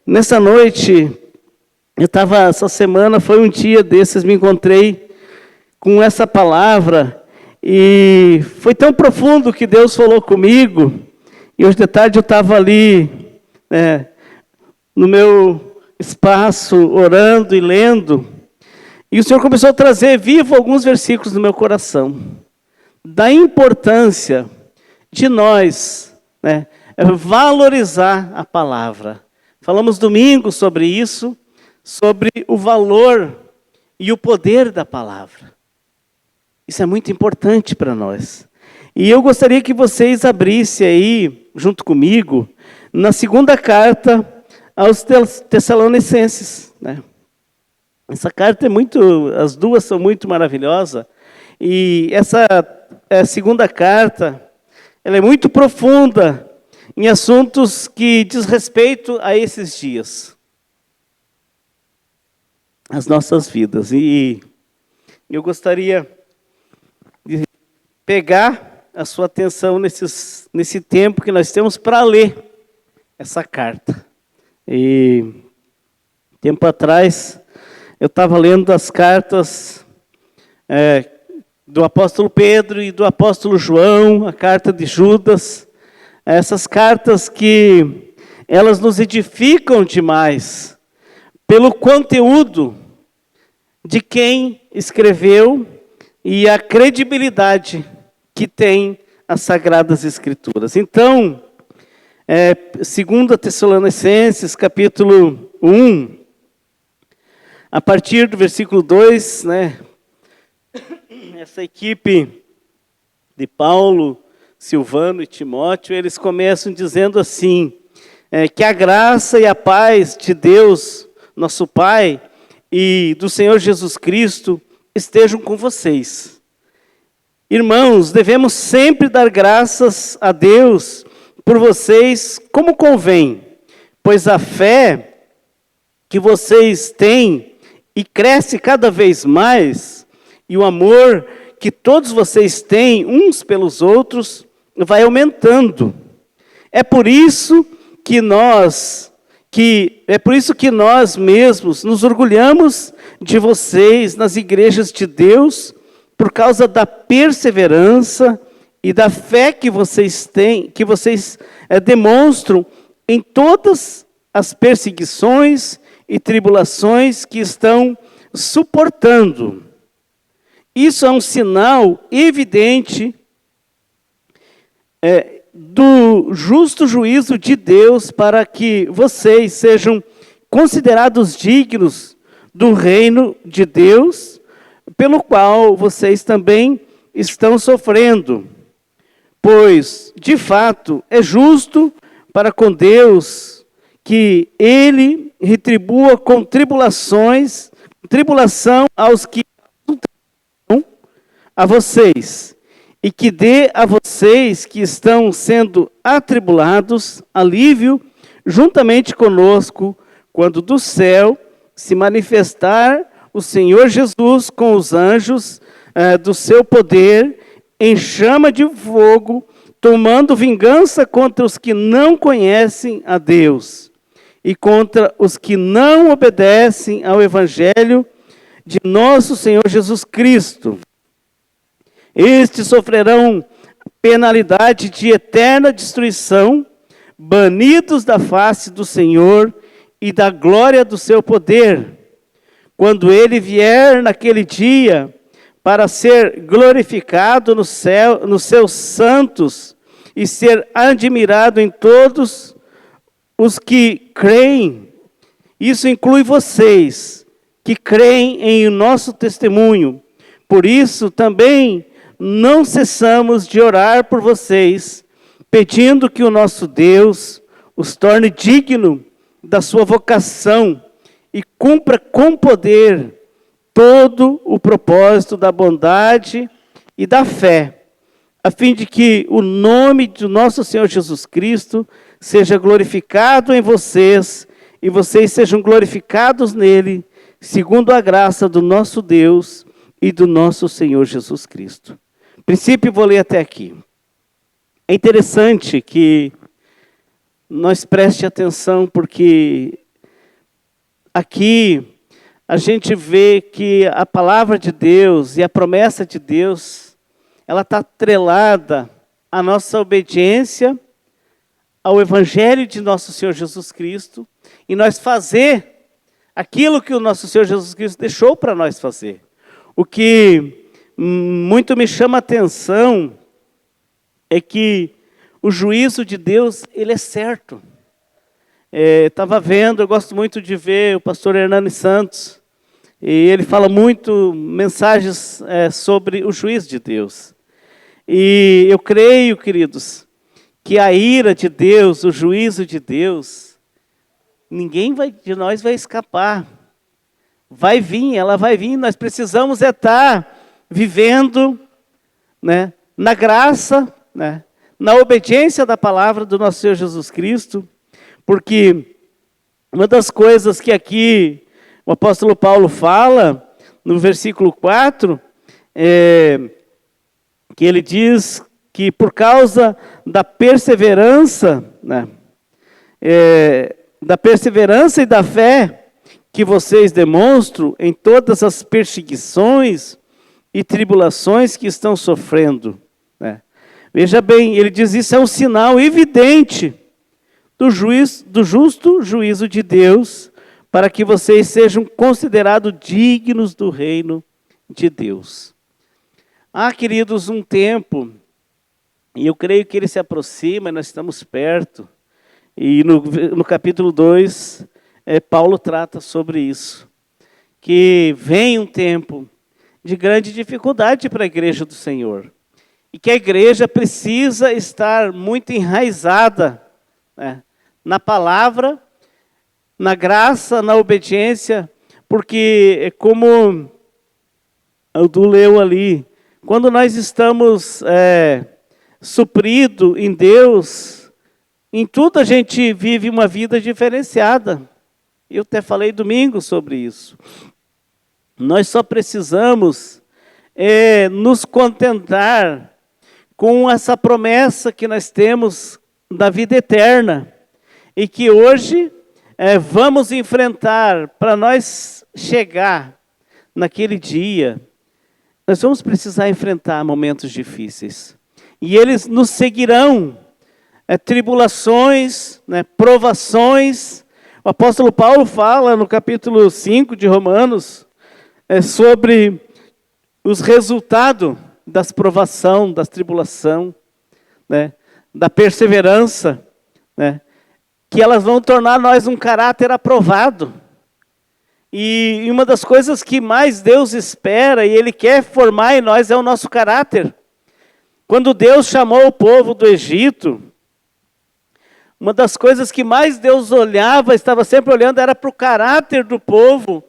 Nessa noite, essa semana foi um dia desses, me encontrei com essa palavra e foi tão profundo que Deus falou comigo. E hoje de tarde eu estava ali, no meu espaço, orando e lendo, e o Senhor começou a trazer vivo alguns versículos no meu coração, da importância de nós valorizar a palavra. Falamos domingo sobre isso, sobre o valor e o poder da palavra. Isso é muito importante para nós. E eu gostaria que vocês abrissem aí, junto comigo, na segunda carta aos Tessalonicenses. Essa carta as duas são muito maravilhosas. E essa segunda carta, ela é muito profunda em assuntos que diz respeito a esses dias, as nossas vidas. E eu gostaria de pegar a sua atenção nesse tempo que nós temos para ler essa carta. E tempo atrás, eu estava lendo as cartas do apóstolo Pedro e do apóstolo João, a carta de Judas. Essas cartas que elas nos edificam demais pelo conteúdo de quem escreveu e a credibilidade que tem as Sagradas Escrituras. Então, 2 Tessalonicenses, capítulo 1, a partir do versículo 2, essa equipe de Paulo, Silvano e Timóteo, eles começam dizendo assim, que a graça e a paz de Deus, nosso Pai, e do Senhor Jesus Cristo estejam com vocês. Irmãos, devemos sempre dar graças a Deus por vocês como convém, pois a fé que vocês têm e cresce cada vez mais, e o amor que todos vocês têm uns pelos outros vai aumentando. É por isso que nós mesmos nos orgulhamos de vocês nas igrejas de Deus, por causa da perseverança e da fé que vocês têm, que vocês demonstram em todas as perseguições e tribulações que estão suportando. Isso é um sinal evidente do justo juízo de Deus, para que vocês sejam considerados dignos do reino de Deus, pelo qual vocês também estão sofrendo. Pois, de fato, é justo para com Deus que Ele retribua com tribulação aos que a vocês, e que dê a vocês que estão sendo atribulados alívio juntamente conosco, quando do céu se manifestar o Senhor Jesus com os anjos do seu poder, em chama de fogo, tomando vingança contra os que não conhecem a Deus e contra os que não obedecem ao Evangelho de nosso Senhor Jesus Cristo. Estes sofrerão penalidade de eterna destruição, banidos da face do Senhor e da glória do seu poder, quando Ele vier naquele dia para ser glorificado no céu, nos seus santos, e ser admirado em todos os que creem. Isso inclui vocês, que creem em nosso testemunho. Por isso também não cessamos de orar por vocês, pedindo que o nosso Deus os torne digno da sua vocação e cumpra com poder todo o propósito da bondade e da fé, a fim de que o nome do nosso Senhor Jesus Cristo seja glorificado em vocês e vocês sejam glorificados nele, segundo a graça do nosso Deus e do nosso Senhor Jesus Cristo. Princípio, vou ler até aqui. É interessante que nós preste atenção, porque aqui a gente vê que a palavra de Deus e a promessa de Deus, ela está atrelada à nossa obediência ao Evangelho de nosso Senhor Jesus Cristo, e nós fazer aquilo que o nosso Senhor Jesus Cristo deixou para nós fazer. O que muito me chama a atenção é que o juízo de Deus, ele é certo. Estava vendo, eu gosto muito de ver o pastor Hernani Santos, e ele fala muito mensagens sobre o juízo de Deus. E eu creio, queridos, que a ira de Deus, o juízo de Deus, ninguém de nós vai escapar. Vai vir, ela vai vir. Nós precisamos estar vivendo, né, na graça, né, na obediência da palavra do nosso Senhor Jesus Cristo, porque uma das coisas que aqui o apóstolo Paulo fala, no versículo 4, que ele diz que por causa da perseverança, né, da perseverança e da fé que vocês demonstram em todas as perseguições e tribulações que estão sofrendo, né. Veja bem, ele diz isso é um sinal evidente do justo juízo de Deus, para que vocês sejam considerados dignos do reino de Deus. Queridos, um tempo, e eu creio que ele se aproxima, nós estamos perto, e no capítulo 2, Paulo trata sobre isso, que vem um tempo de grande dificuldade para a igreja do Senhor, e que a igreja precisa estar muito enraizada, né, na palavra, na graça, na obediência, porque como o Du leu ali, quando nós estamos supridos em Deus, em tudo a gente vive uma vida diferenciada. Eu até falei domingo sobre isso. Nós só precisamos nos contentar com essa promessa que nós temos da vida eterna, e que hoje vamos enfrentar. Para nós chegar naquele dia, nós vamos precisar enfrentar momentos difíceis. E eles nos seguirão, tribulações, né, provações. O apóstolo Paulo fala no capítulo 5 de Romanos, sobre os resultados das provações, das tribulações, né, da perseverança, né, que elas vão tornar nós um caráter aprovado. E uma das coisas que mais Deus espera, e Ele quer formar em nós, é o nosso caráter. Quando Deus chamou o povo do Egito, uma das coisas que mais Deus olhava, estava sempre olhando, era para o caráter do povo,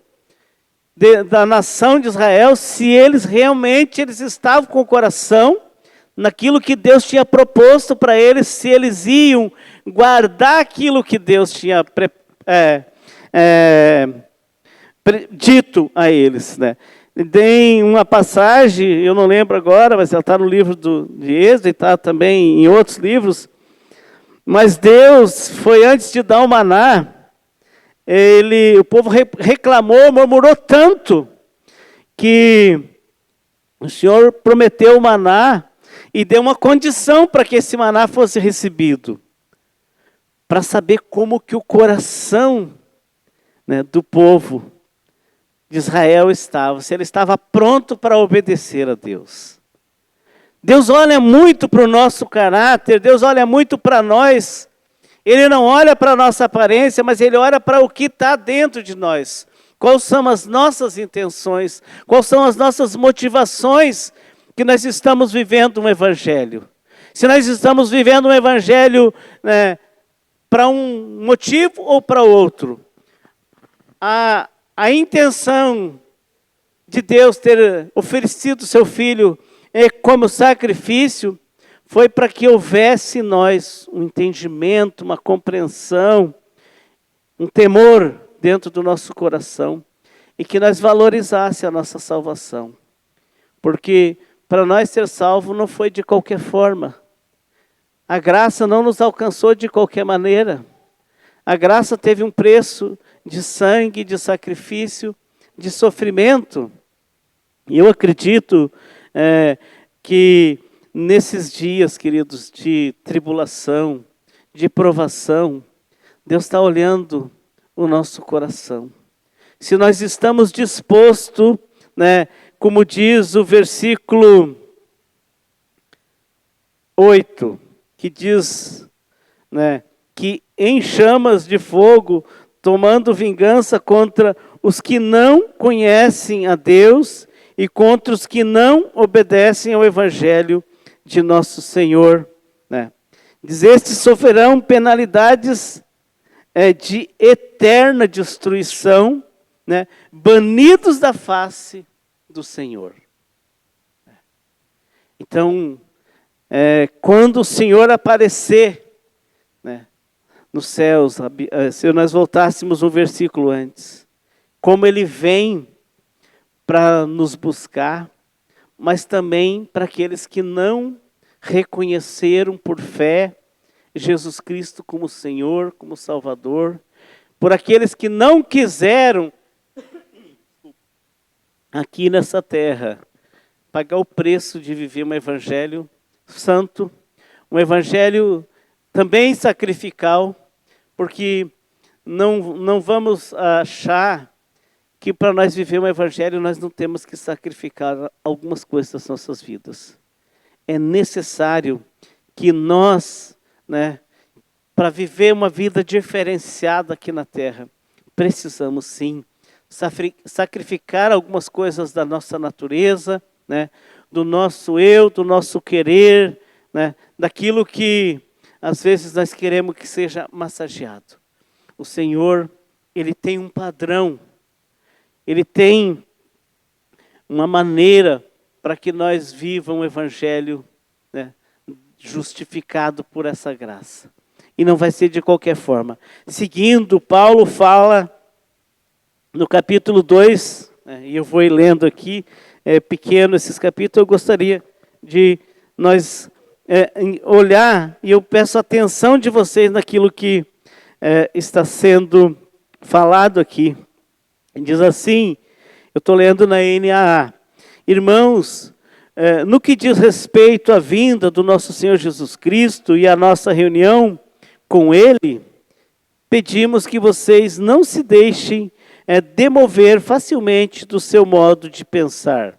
da nação de Israel, se eles realmente estavam com o coração naquilo que Deus tinha proposto para eles, se eles iam guardar aquilo que Deus tinha dito a eles, né? Tem uma passagem, eu não lembro agora, mas ela está no livro de Êxodo, e está também em outros livros, mas Deus foi antes de dar o maná, o povo reclamou, murmurou tanto, que o Senhor prometeu o maná, e deu uma condição para que esse maná fosse recebido, para saber como que o coração, né, do povo de Israel estava, se ele estava pronto para obedecer a Deus. Deus olha muito para o nosso caráter, Deus olha muito para nós. Ele não olha para a nossa aparência, mas Ele olha para o que está dentro de nós. Quais são as nossas intenções, quais são as nossas motivações que nós estamos vivendo um evangelho. Se nós estamos vivendo um evangelho, né, para um motivo ou para outro. A intenção de Deus ter oferecido seu Filho como sacrifício foi para que houvesse em nós um entendimento, uma compreensão, um temor dentro do nosso coração, e que nós valorizasse a nossa salvação. Porque para nós ser salvo não foi de qualquer forma. A graça não nos alcançou de qualquer maneira. A graça teve um preço de sangue, de sacrifício, de sofrimento. E eu acredito que nesses dias, queridos, de tribulação, de provação, Deus está olhando o nosso coração. Se nós estamos dispostos, né, como diz o versículo 8, que diz, né, que em chamas de fogo, tomando vingança contra os que não conhecem a Deus e contra os que não obedecem ao Evangelho de nosso Senhor. Né? Diz, estes sofrerão penalidades de eterna destruição, né? Banidos da face do Senhor. Então, quando o Senhor aparecer, né, nos céus, se nós voltássemos um versículo antes, como Ele vem para nos buscar, mas também para aqueles que não reconheceram por fé Jesus Cristo como Senhor, como Salvador, por aqueles que não quiseram aqui nessa terra pagar o preço de viver um evangelho santo, um evangelho também sacrificial, porque não vamos achar que para nós viver um evangelho nós não temos que sacrificar algumas coisas das nossas vidas. É necessário que nós, né, para viver uma vida diferenciada aqui na terra, precisamos sim sacrificar algumas coisas da nossa natureza, né, do nosso eu, do nosso querer, né, daquilo que às vezes nós queremos que seja massageado. O Senhor, Ele tem um padrão, Ele tem uma maneira para que nós vivamos o Evangelho, né, justificado por essa graça. E não vai ser de qualquer forma. Seguindo, Paulo fala no capítulo 2, e eu vou lendo aqui, pequeno esses capítulos, eu gostaria de nós olhar, e eu peço a atenção de vocês naquilo que está sendo falado aqui. Diz assim, eu estou lendo na NAA, irmãos, no que diz respeito à vinda do nosso Senhor Jesus Cristo e à nossa reunião com Ele, pedimos que vocês não se deixem demover facilmente do seu modo de pensar.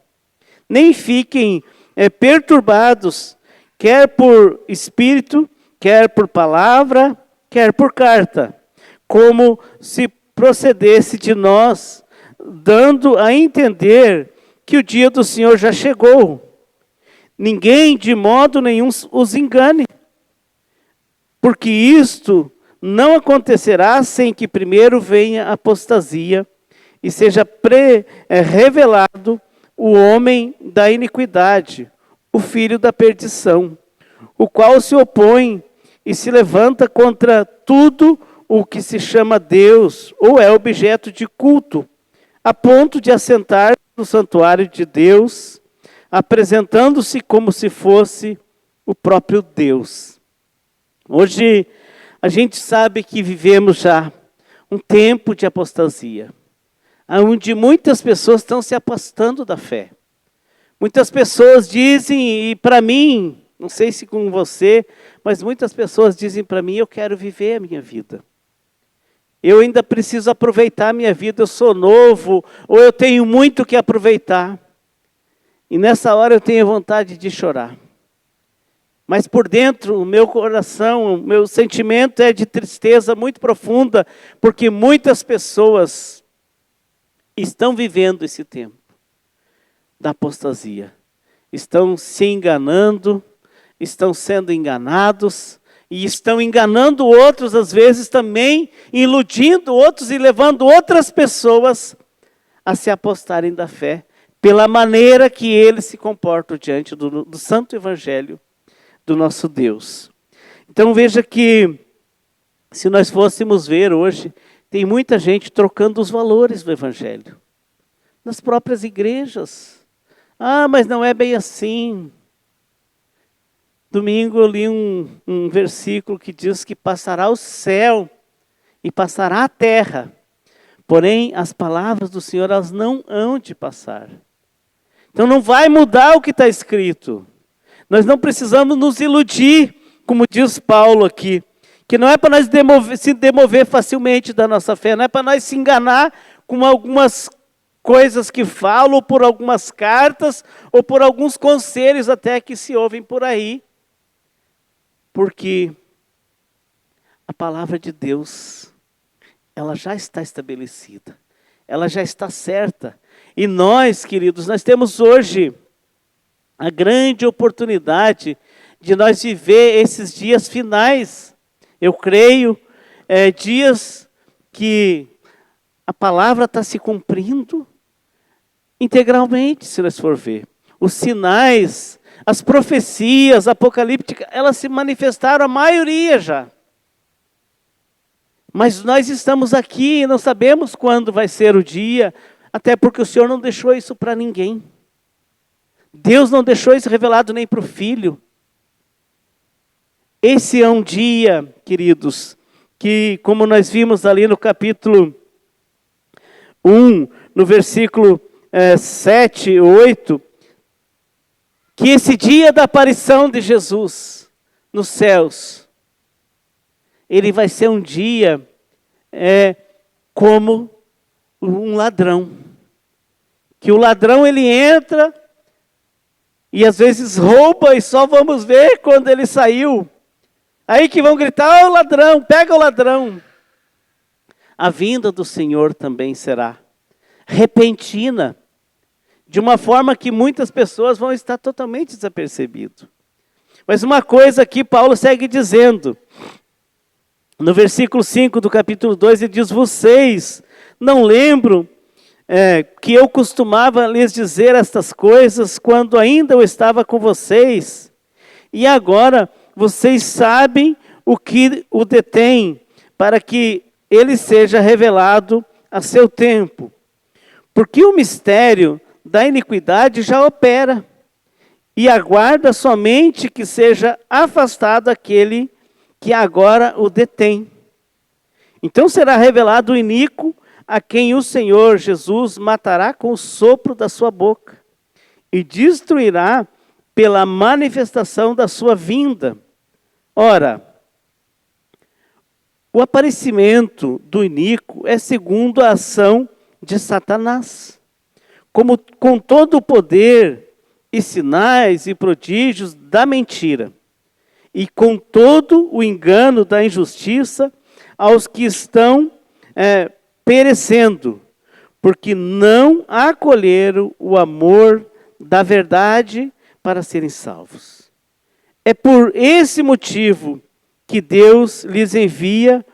Nem fiquem perturbados, quer por espírito, quer por palavra, quer por carta, como se procedesse de nós, dando a entender que o dia do Senhor já chegou. Ninguém de modo nenhum os engane, porque isto não acontecerá sem que primeiro venha a apostasia e seja revelado o homem da iniquidade, o filho da perdição, o qual se opõe e se levanta contra tudo o que se chama Deus ou é objeto de culto, a ponto de assentar no santuário de Deus, apresentando-se como se fosse o próprio Deus. Hoje, a gente sabe que vivemos já um tempo de apostasia, onde muitas pessoas estão se afastando da fé. Muitas pessoas dizem, e para mim, não sei se com você, mas muitas pessoas dizem para mim, eu quero viver a minha vida. Eu ainda preciso aproveitar a minha vida, eu sou novo, ou eu tenho muito que aproveitar. E nessa hora eu tenho vontade de chorar. Mas por dentro, o meu coração, o meu sentimento é de tristeza muito profunda, porque muitas pessoas estão vivendo esse tempo da apostasia. Estão se enganando, estão sendo enganados, e estão enganando outros, às vezes também, iludindo outros e levando outras pessoas a se apostarem da fé, pela maneira que eles se comportam diante do Santo Evangelho do nosso Deus. Então veja que, se nós fôssemos ver hoje, tem muita gente trocando os valores do Evangelho. Nas próprias igrejas. Ah, mas não é bem assim. Domingo eu li um versículo que diz que passará o céu e passará a terra, Porém, as palavras do Senhor, elas não hão de passar. Então não vai mudar o que está escrito. Nós não precisamos nos iludir, como diz Paulo aqui, que não é para nós se demover facilmente da nossa fé, não é para nós se enganar com algumas coisas que falam, ou por algumas cartas, ou por alguns conselhos até que se ouvem por aí. Porque a palavra de Deus, ela já está estabelecida, ela já está certa. E nós, queridos, nós temos hoje a grande oportunidade de nós viver esses dias finais. Eu creio, dias que a palavra está se cumprindo integralmente, se nós for ver. Os sinais, as profecias apocalípticas, elas se manifestaram, a maioria já. Mas nós estamos aqui e não sabemos quando vai ser o dia, até porque o Senhor não deixou isso para ninguém. Deus não deixou isso revelado nem para o Filho. Esse é um dia, queridos, que como nós vimos ali no capítulo 1, no versículo 7, 8, que esse dia da aparição de Jesus nos céus, ele vai ser um dia como um ladrão. Que o ladrão ele entra e às vezes rouba e só vamos ver quando ele saiu. Aí que vão gritar, o ladrão, pega o ladrão. A vinda do Senhor também será repentina, de uma forma que muitas pessoas vão estar totalmente desapercebidas. Mas uma coisa aqui Paulo segue dizendo, no versículo 5 do capítulo 2, ele diz, vocês não lembram que eu costumava lhes dizer estas coisas quando ainda eu estava com vocês? E agora vocês sabem o que o detém, para que ele seja revelado a seu tempo. Porque o mistério da iniquidade já opera, e aguarda somente que seja afastado aquele que agora o detém. Então será revelado o iníquo, a quem o Senhor Jesus matará com o sopro da sua boca, e destruirá pela manifestação da sua vinda. Ora, o aparecimento do iníquo é segundo a ação de Satanás, como com todo o poder e sinais e prodígios da mentira, e com todo o engano da injustiça aos que estão perecendo, porque não acolheram o amor da verdade para serem salvos. É por esse motivo que Deus lhes envia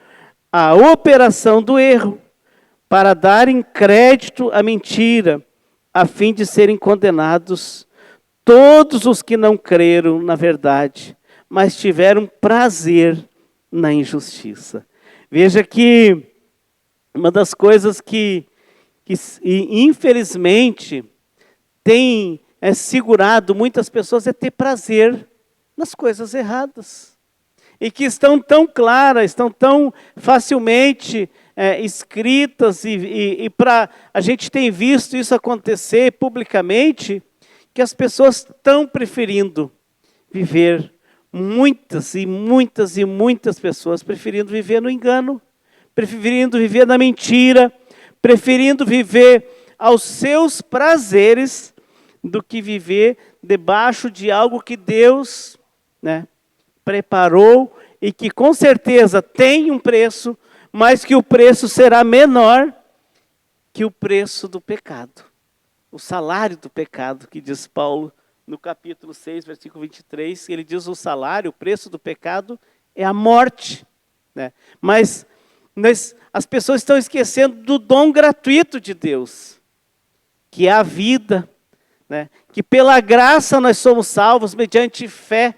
a operação do erro, para darem crédito à mentira, a fim de serem condenados todos os que não creram na verdade, mas tiveram prazer na injustiça. Veja que uma das coisas que infelizmente tem segurado muitas pessoas é ter prazer nas coisas erradas. E que estão tão claras, estão tão facilmente escritas, e a gente tem visto isso acontecer publicamente, que as pessoas estão preferindo viver, muitas e muitas e muitas pessoas preferindo viver no engano, preferindo viver na mentira, preferindo viver aos seus prazeres, do que viver debaixo de algo que Deus preparou e que com certeza tem um preço, mas que o preço será menor que o preço do pecado. O salário do pecado, que diz Paulo no capítulo 6, versículo 23, ele diz o salário, o preço do pecado é a morte. Mas as pessoas estão esquecendo do dom gratuito de Deus, que é a vida, que pela graça nós somos salvos mediante fé.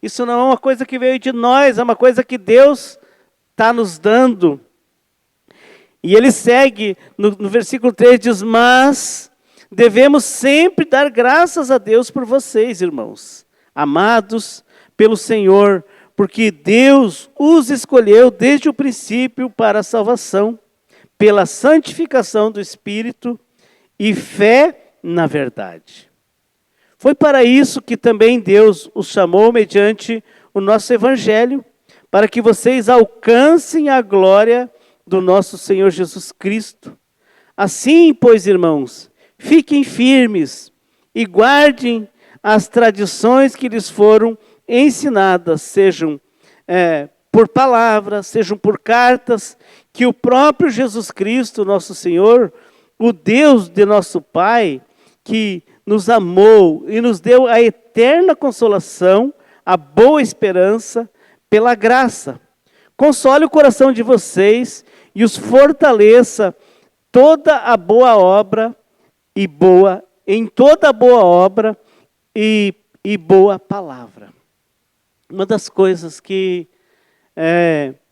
Isso não é uma coisa que veio de nós, é uma coisa que Deus está nos dando. E ele segue, no versículo 3, diz, mas devemos sempre dar graças a Deus por vocês, irmãos, amados pelo Senhor, porque Deus os escolheu desde o princípio para a salvação, pela santificação do Espírito e fé na verdade. Foi para isso que também Deus os chamou mediante o nosso Evangelho, para que vocês alcancem a glória do nosso Senhor Jesus Cristo. Assim, pois, irmãos, fiquem firmes e guardem as tradições que lhes foram ensinadas, sejam por palavras, sejam por cartas, que o próprio Jesus Cristo, nosso Senhor, o Deus de nosso Pai, que nos amou e nos deu a eterna consolação, a boa esperança, pela graça. Console o coração de vocês e os fortaleça toda a boa obra em toda a boa obra e boa palavra. Uma das coisas que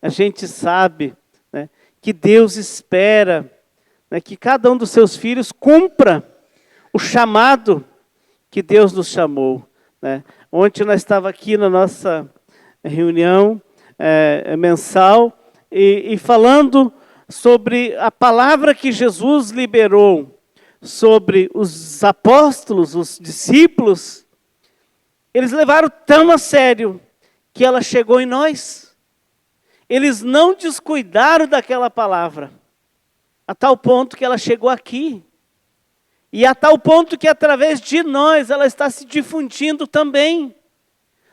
a gente sabe, né, que Deus espera, né, que cada um dos seus filhos cumpra o chamado que Deus nos chamou. Né? Ontem nós estávamos aqui na nossa reunião mensal e falando sobre a palavra que Jesus liberou sobre os apóstolos, os discípulos. Eles levaram tão a sério que ela chegou em nós. Eles não descuidaram daquela palavra, a tal ponto que ela chegou aqui. E a tal ponto que através de nós ela está se difundindo também.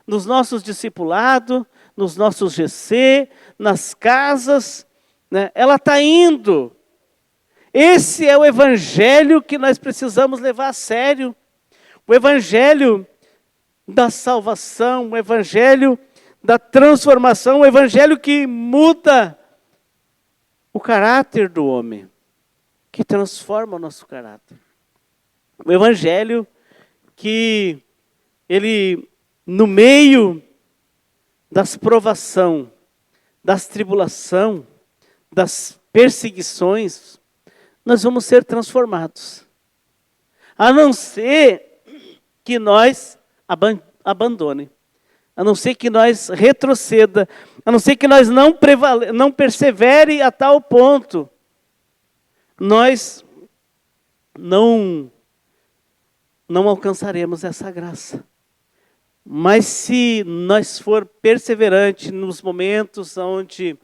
Nos nossos discipulados, nos nossos GC, nas casas, né? Ela está indo. Esse é o evangelho que nós precisamos levar a sério. O evangelho da salvação, o evangelho da transformação, o evangelho que muda o caráter do homem, que transforma o nosso caráter. O evangelho que ele, no meio das provação, das tribulação, das perseguições, nós vamos ser transformados. A não ser que nós abandone, a não ser que nós retroceda, a não ser que nós não persevere a tal ponto, nós não alcançaremos essa graça. Mas se nós for perseverante nos momentos onde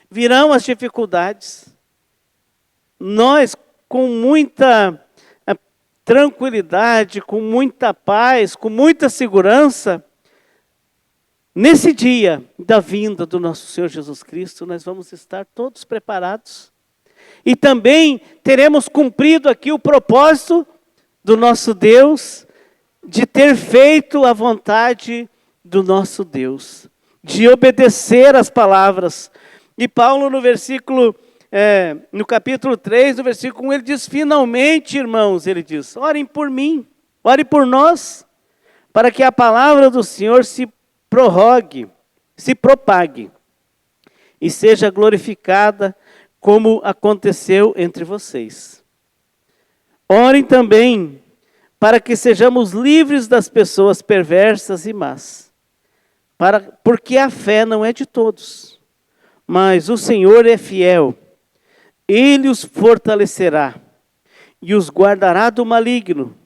virão as dificuldades, nós com muita tranquilidade, com muita paz, com muita segurança, nesse dia da vinda do nosso Senhor Jesus Cristo, nós vamos estar todos preparados. E também teremos cumprido aqui o propósito do nosso Deus, de ter feito a vontade do nosso Deus, de obedecer as palavras. E Paulo no capítulo 3, no versículo 1, ele diz: finalmente, irmãos, ele diz, orem por mim, orem por nós, para que a palavra do Senhor se prorrogue, se propague, e seja glorificada, como aconteceu entre vocês. Orem também para que sejamos livres das pessoas perversas e más, porque a fé não é de todos, mas o Senhor é fiel. Ele os fortalecerá e os guardará do maligno.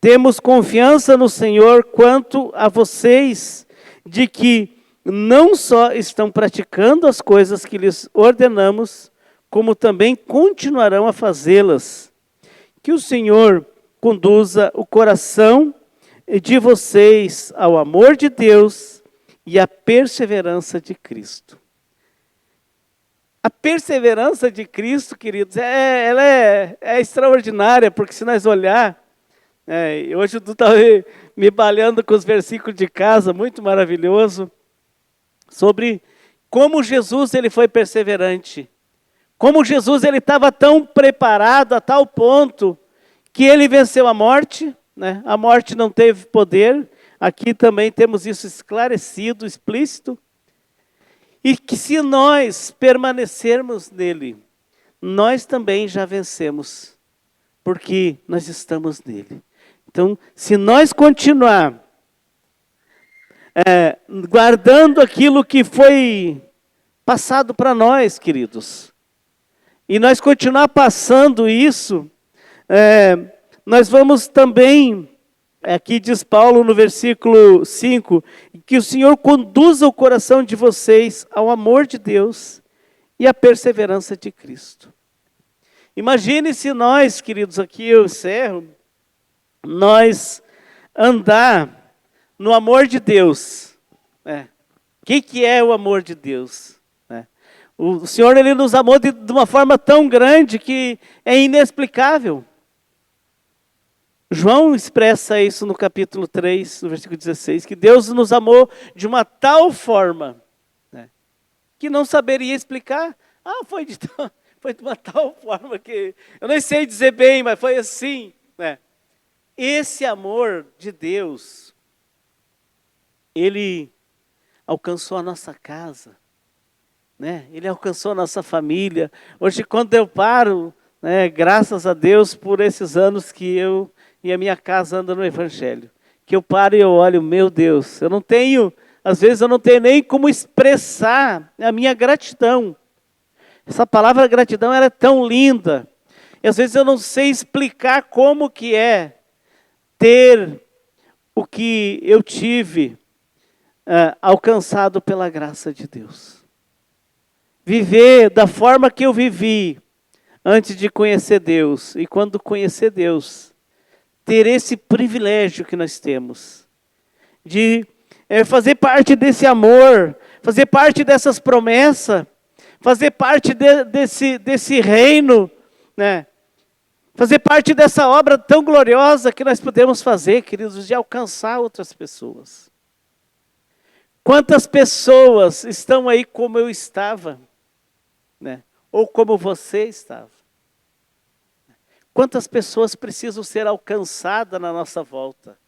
Temos confiança no Senhor quanto a vocês, de que não só estão praticando as coisas que lhes ordenamos, como também continuarão a fazê-las. Que o Senhor conduza o coração de vocês ao amor de Deus e à perseverança de Cristo. A perseverança de Cristo, queridos, ela é extraordinária, porque se nós olhar, hoje eu estava me balhando com os versículos de casa, muito maravilhoso, sobre como Jesus ele foi perseverante, como Jesus ele estava tão preparado a tal ponto que ele venceu a morte, né? A morte não teve poder, aqui também temos isso esclarecido, explícito, e que se nós permanecermos nele, nós também já vencemos, porque nós estamos nele. Então, se nós continuar guardando aquilo que foi passado para nós, queridos, e nós continuar passando isso, nós vamos também, aqui diz Paulo no versículo 5, que o Senhor conduza o coração de vocês ao amor de Deus e à perseverança de Cristo. Imagine se nós, queridos, aqui eu encerro, nós andar no amor de Deus. O que é o amor de Deus? O Senhor, Ele nos amou de uma forma tão grande que é inexplicável. João expressa isso no capítulo 3, no versículo 16, que Deus nos amou de uma tal forma, que não saberia explicar. Foi de uma tal forma que eu nem sei dizer bem, mas foi assim. Esse amor de Deus, Ele alcançou a nossa casa, Ele alcançou a nossa família. Hoje, quando eu paro, graças a Deus por esses anos que eu e a minha casa andam no Evangelho, que eu paro e eu olho, meu Deus, às vezes eu não tenho nem como expressar a minha gratidão. Essa palavra gratidão, ela é tão linda, e às vezes eu não sei explicar como que é ter o que eu tive alcançado pela graça de Deus. Viver da forma que eu vivi antes de conhecer Deus, e quando conhecer Deus, ter esse privilégio que nós temos, de fazer parte desse amor, fazer parte dessas promessas, fazer parte desse reino, fazer parte dessa obra tão gloriosa que nós podemos fazer, queridos, de alcançar outras pessoas. Quantas pessoas estão aí como eu estava, ou como você estava? Quantas pessoas precisam ser alcançadas na nossa volta?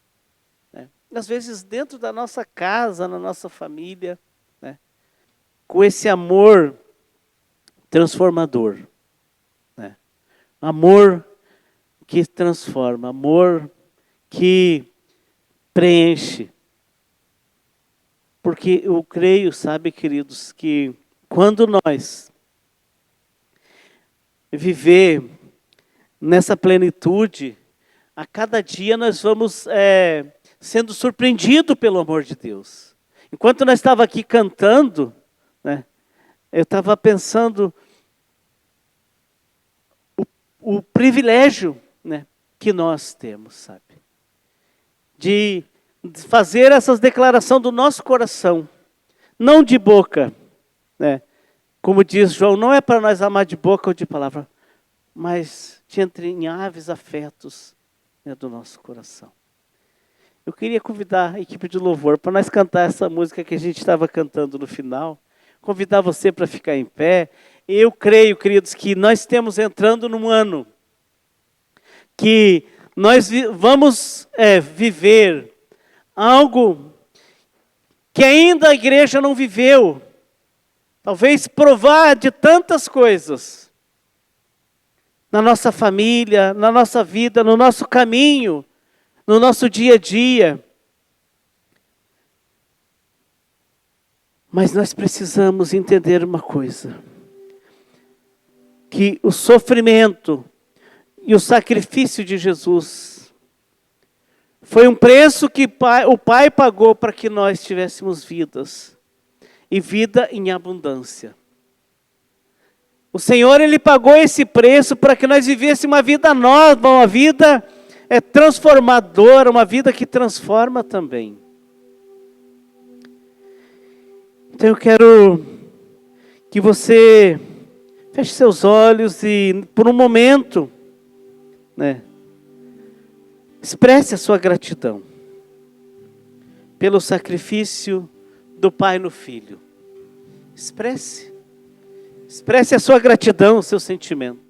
Às vezes dentro da nossa casa, na nossa família, com esse amor transformador. Amor que transforma, amor que preenche. Porque eu creio, sabe, queridos, que quando nós viver nessa plenitude, a cada dia nós vamos sendo surpreendidos pelo amor de Deus. Enquanto nós estávamos aqui cantando, eu estava pensando o privilégio que nós temos, sabe? De fazer essas declarações do nosso coração, não de boca, como diz João, não é para nós amar de boca ou de palavra, mas de entranháveis afetos do nosso coração. Eu queria convidar a equipe de louvor para nós cantar essa música que a gente estava cantando no final, convidar você para ficar em pé. Eu creio, queridos, que nós estamos entrando num ano que nós vamos viver algo que ainda a igreja não viveu. Talvez provar de tantas coisas na nossa família, na nossa vida, no nosso caminho, no nosso dia a dia. Mas nós precisamos entender uma coisa, que o sofrimento e o sacrifício de Jesus foi um preço que o Pai pagou para que nós tivéssemos vidas, e vida em abundância. O Senhor, Ele pagou esse preço para que nós vivêssemos uma vida nova, uma vida transformadora, uma vida que transforma também. Então eu quero que você feche seus olhos e, por um momento, expresse a sua gratidão pelo sacrifício do Pai no Filho. Expresse a sua gratidão, o seu sentimento.